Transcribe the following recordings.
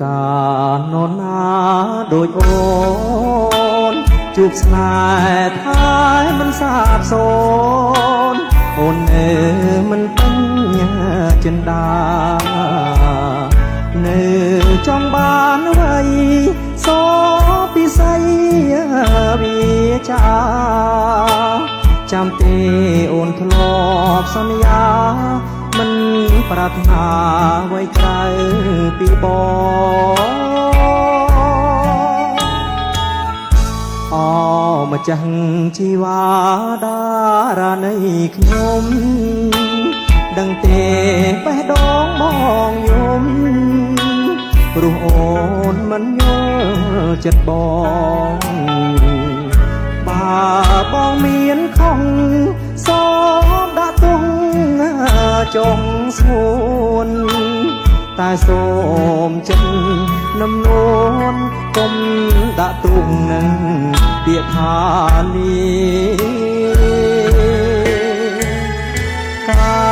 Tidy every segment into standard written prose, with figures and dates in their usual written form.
កាលនរណាដូចអូនជួបស្នេហ៍ថាយមិនសាបសូន្យអូនមិនពេញចិន្តានៅចង់បានអ្វីសពិសីវាចាចាំទេអូនធ្លាប់សន្យាមិនប្រាថ្នាអ្វីក្រៅពីបងអម្ចាស់ជីវ៉ាតារានៃខ្ញុំដឹងទេបេះដូងបងយំព្រោះអូនមិនយល់ចិត្តបងបើបងមានខំសូមដាក់ទងចងស្ងួនតែសូមចិត្តនំនួនកុំដាក់ទ្រង់នឹងពាក្យថានេះកា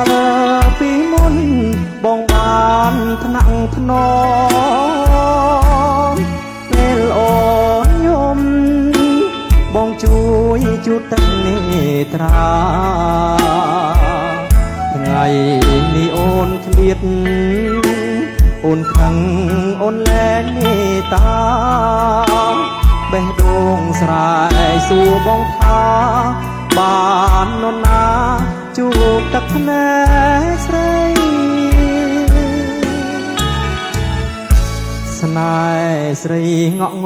លពីមុនបងបានថ្នាក់ថ្នមពេលអូនយំបងជួយជូតទឹកនេត្រាថ្ងៃនេះអូនឃ្លាតអូនខឹងអូនលែងមេត្តាបេះដូងស្រែសួរបងថាបាននរណាជួបទឹកភ្នែកស្រីស្នេហ៍ស្រីងក់ង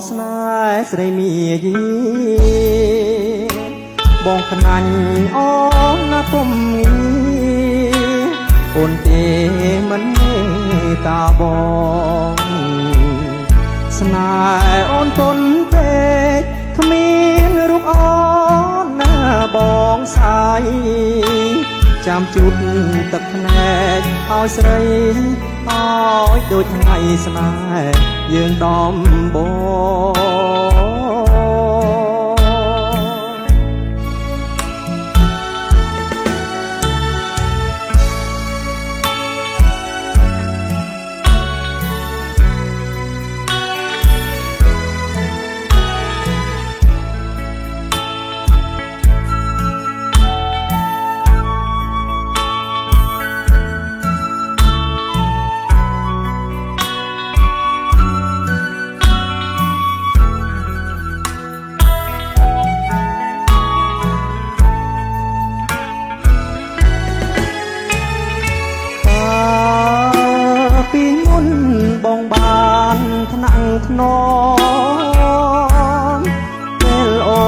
ស្នេហ៍ស្រីមាយីបងខ្នាញ់អូនណាពុំងីអូនទេមិនមេត្តាបងស្នេហ៍អូនទុនពេកគ្មានរូបអូនណាបងសាយចាំជូតទឹកភ្នែកឲ្យស្រីឲ្យដូចថ្ងៃស្នេហ៍យើងដំបងបងបានថ្នាក់ថ្នមពេលអូ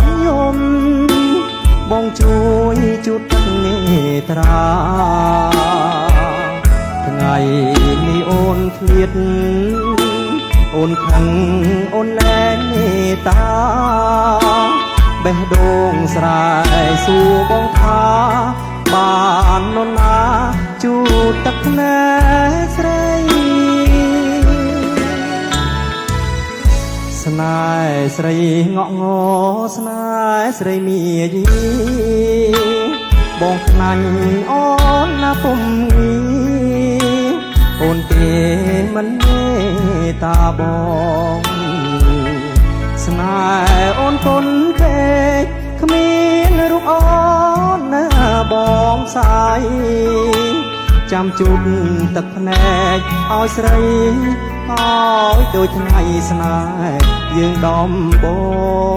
នយំបងជួយជូតទឹកនេត្រាថ្ងៃនេះអូនឃ្លាតអូនខឹងអូនលែងមេត្តាបេះដូងស្រែសួរបងថាបាននរណាជូតទឹកភ្នែកស្រីស្នេហ៍ស្រីងក់ងស្នេហ៍ស្រីមាយីបងខ្នាញ់អូនណាពុំងីអូនទេមិនមេត្តាបងស្នេហ៍អូនទុនពេកគ្មានរូបអូនណាបងសាយចាំជូតទឹកភ្នែកឲ្យស្រីឲ្យដូចថ្ងៃស្នេហ៍យើងដំបង